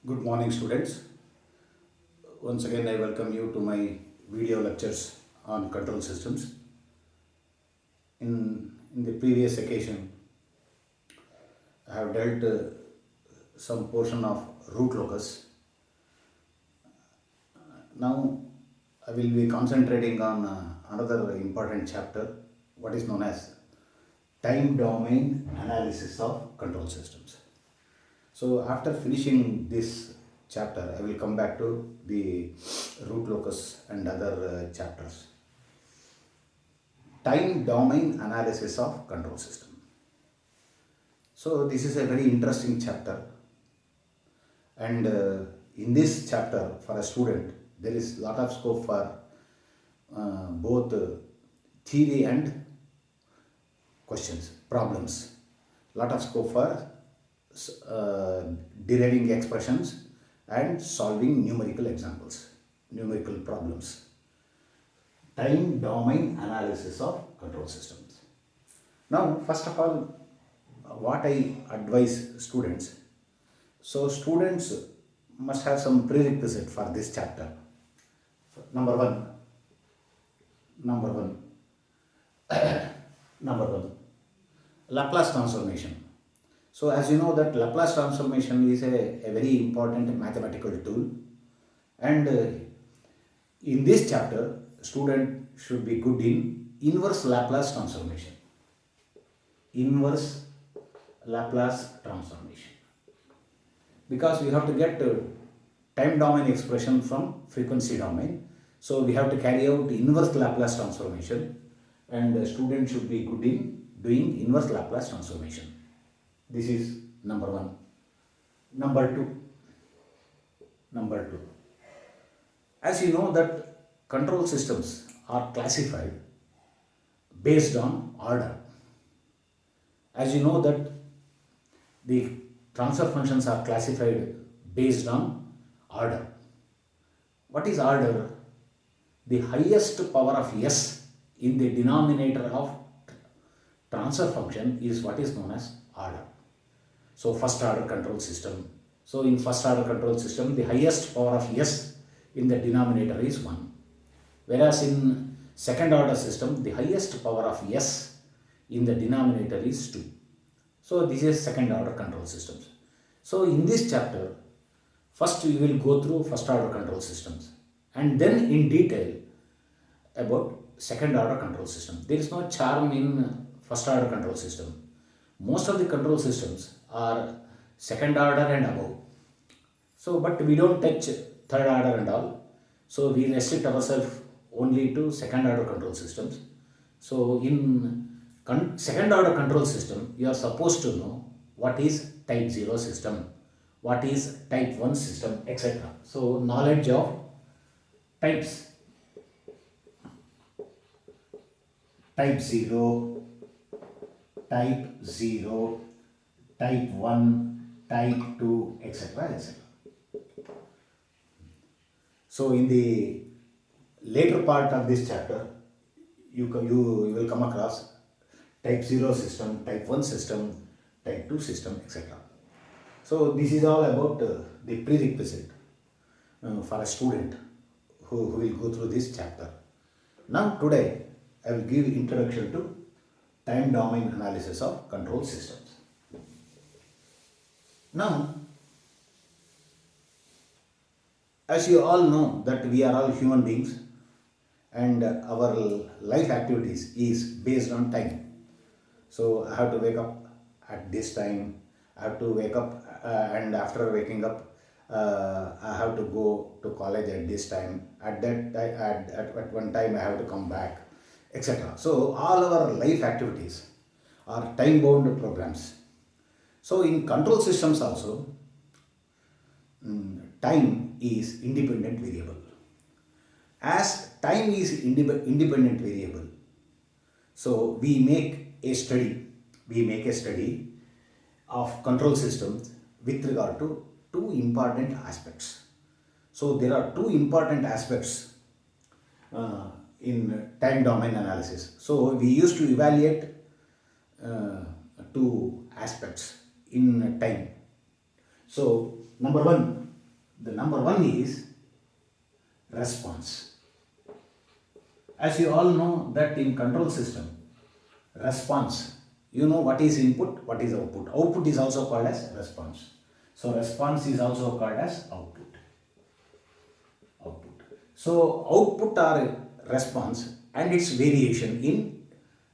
Good morning, students. Once again, I welcome you to my video lectures on control systems. In the previous occasion, I have dealt some portion of root locus. Now, I will be concentrating on another important chapter, what is known as time domain analysis of control systems. So after finishing this chapter, I will come back to the root locus and other chapters. Time domain analysis of control system. So this is a very interesting chapter, and in this chapter for a student there is lot of scope for both theory and questions, problems. Lot of scope for deriving expressions and solving numerical examples, numerical problems. Time domain analysis of control systems. Now, first of all, what I advise students. So, students must have some prerequisite for this chapter. Number one, number one, number one, Laplace transformation. So as you know that Laplace transformation is a very important mathematical tool, and in this chapter student should be good in inverse Laplace transformation. Inverse Laplace transformation. Because we have to get time domain expression from frequency domain. So we have to carry out inverse Laplace transformation, and the student should be good in doing inverse Laplace transformation. This is number one. Number two. As you know that control systems are classified based on order. As you know that the transfer functions are classified based on order. What is order? The highest power of s in the denominator of transfer function is what is known as order. So first order control system. So in first order control system, the highest power of s in the denominator is 1. Whereas in second order system, the highest power of s in the denominator is 2. So this is second order control systems. So in this chapter, first we will go through first order control systems and then in detail about second order control system. There is no charm in first order control system. Most of the control systems are second order and above. So, but we don't touch third order and all. So, we restrict ourselves only to second order control systems. So, in second order control system, you are supposed to know what is type 0 system, what is type 1 system, etc. So, knowledge of types. Type 0, type 0, type 1, type 2, etc. etc. So in the later part of this chapter, you will come across type 0 system, type 1 system, type 2 system, etc. So this is all about the prerequisite for a student who will go through this chapter. Now today I will give introduction to time domain analysis of control systems. Now, as you all know that we are all human beings and our life activities is based on time. So I have to wake up at this time, I have to wake up and after waking up I have to go to college at this time, at one time I have to come back, etc. So all our life activities are time bound programs. So in control systems also, time is independent variable. As time is independent variable, so we make a study of control systems with regard to two important aspects. So there are two important aspects in time domain analysis. So we used to evaluate two aspects in time. So number one, The number one is response. As you all know that in control system, response, you know what is input, what is output. Output is also called as response. So response is also called as output. Output. So output or response and its variation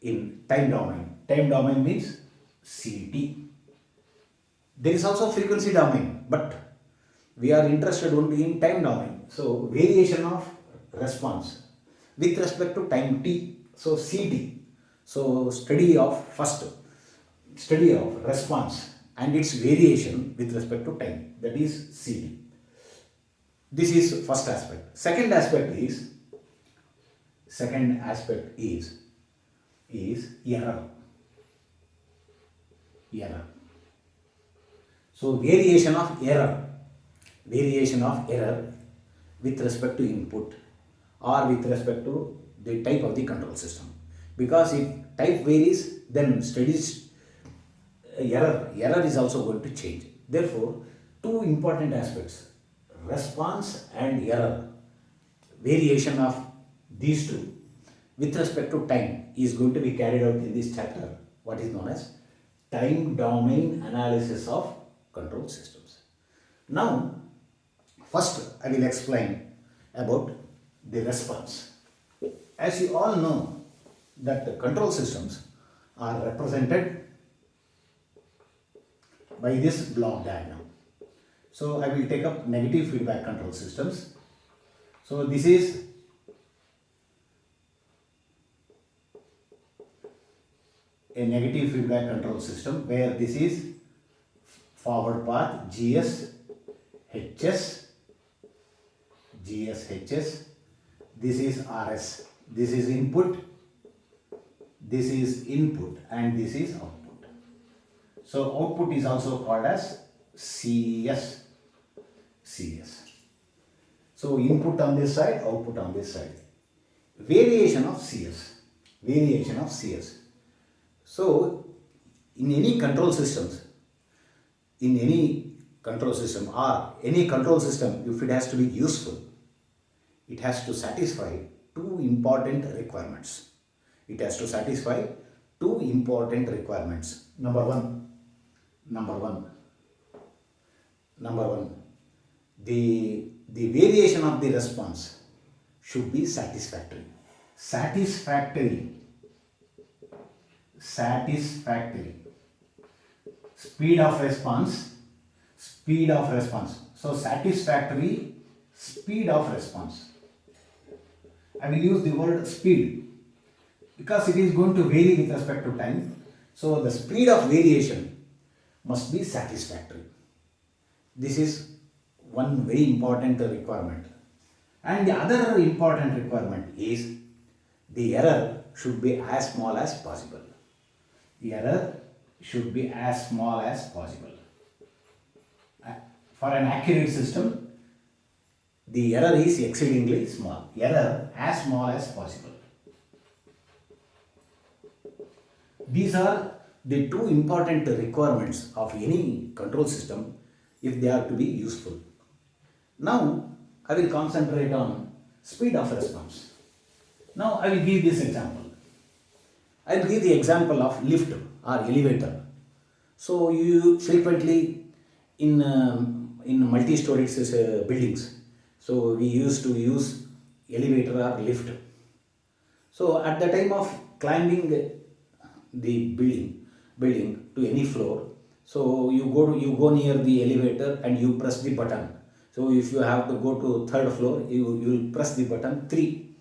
in time domain. Time domain means CT. There is also frequency domain, but we are interested only in time domain. So variation of response with respect to time t. So CT. So study of response and its variation with respect to time. That is CT. This is first aspect. Second aspect is error. Error. So variation of error with respect to input or with respect to the type of the control system. Because if type varies, then studies error is also going to change. Therefore, two important aspects, response and error, variation of these two with respect to time is going to be carried out in this chapter, what is known as time domain analysis of control systems. Now, first I will explain about the response. As you all know that the control systems are represented by this block diagram. So I will take up negative feedback control systems. So this is a negative feedback control system where this is forward path GS, HS, this is RS, this is input, and this is output. So output is also called as CS. So input on this side, output on this side. Variation of CS. So in any control system or any control system, if it has to be useful, it has to satisfy two important requirements. Number one, the variation of the response should be satisfactory. Speed of response. So satisfactory speed of response. I will use the word speed because it is going to vary with respect to time. So the speed of variation must be satisfactory. This is one very important requirement. And the other important requirement is the error should be as small as possible. For an accurate system, the error is exceedingly small. Error as small as possible. These are the two important requirements of any control system if they are to be useful. Now, I will concentrate on speed of response. Now, I will give this example. I will give the example of lift or elevator. So, you frequently in multi-storied buildings, so we used to use elevator or lift. So, at the time of climbing the building to any floor, so you go near the elevator and you press the button. So if you have to go to third floor, you will press the button 3.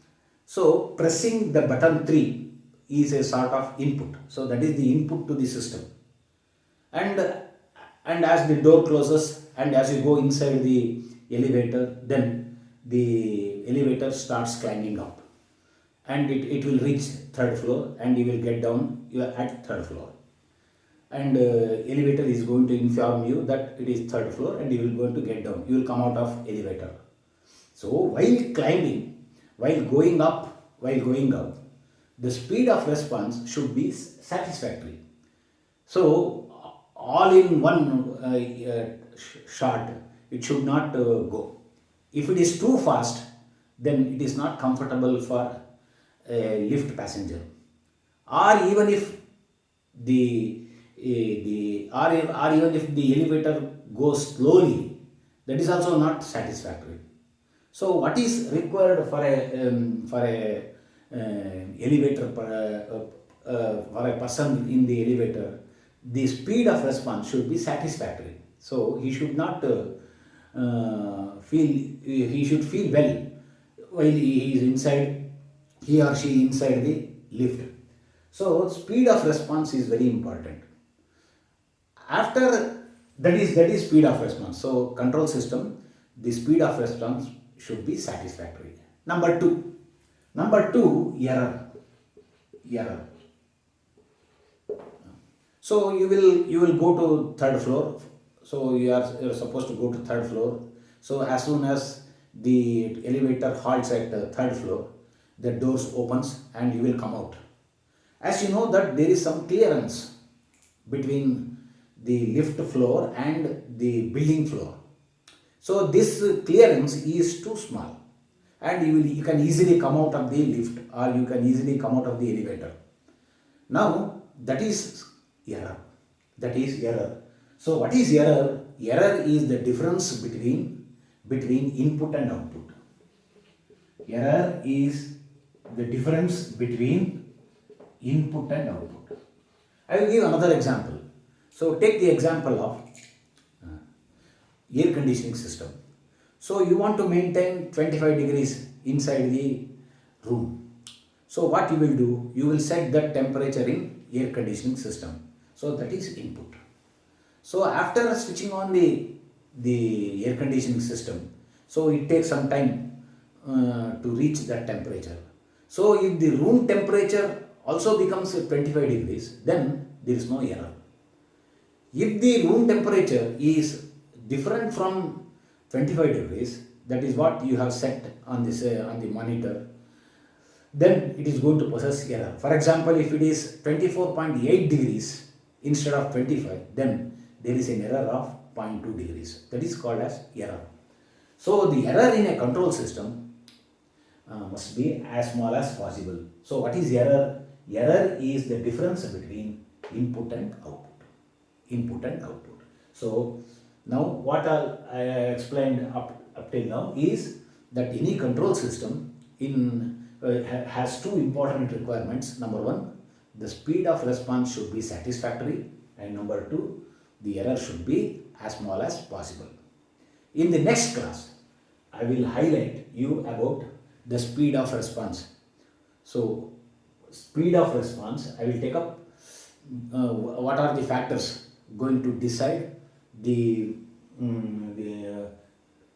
So pressing the button 3 is a sort of input. So that is the input to the system. And as the door closes and as you go inside the elevator, then the elevator starts climbing up. And it will reach third floor and you will get down, you are at third floor. And elevator is going to inform you that it is third floor and you will going to get down. You will come out of elevator. So while climbing, while going up, the speed of response should be satisfactory. So all in one shot, it should not go. If it is too fast, then it is not comfortable for a lift passenger. Or even if or even if the elevator goes slowly, that is also not satisfactory. So what is required for a elevator for a person in the elevator? The speed of response should be satisfactory. So he should not he should feel well while he is inside, he or she inside the lift. So speed of response is very important. After that is speed of response. So control system, the speed of response should be satisfactory. Number two, error. So you will go to third floor. So you're supposed to go to third floor. So as soon as the elevator halts at the third floor, the doors opens and you will come out. As you know that there is some clearance between the lift floor and the building floor. So this clearance is too small, and you can easily come out of the lift, or you can easily come out of the elevator. Now that is error. That is error. So what is error? Error is the difference between input and output. Error is the difference between input and output. I will give another example. So take the example of air conditioning system. So you want to maintain 25 degrees inside the room. So what you will do? You will set that temperature in air conditioning system. So that is input. So after switching on the air conditioning system, so it takes some time to reach that temperature. So if the room temperature also becomes 25 degrees, then there is no error. If the room temperature is different from 25 degrees, that is what you have set on this on the monitor, then it is going to possess error. For example, if it is 24.8 degrees instead of 25, then there is an error of 0.2 degrees. That is called as error. So the error in a control system must be as small as possible. So what is error? Error is the difference between input and output. Input and output. So now what I explained up till now is that any control system has two important requirements. Number one, the speed of response should be satisfactory, and number two, the error should be as small as possible. In the next class, I will highlight you about the speed of response. So speed of response, I will take up what are the factors going to decide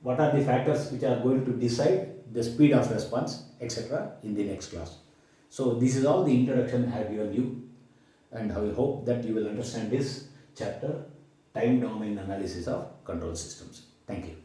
what are the factors which are going to decide the speed of response, etc. in the next class. So this is all the introduction I have given you, and I hope that you will understand this chapter, time domain analysis of control systems. Thank you.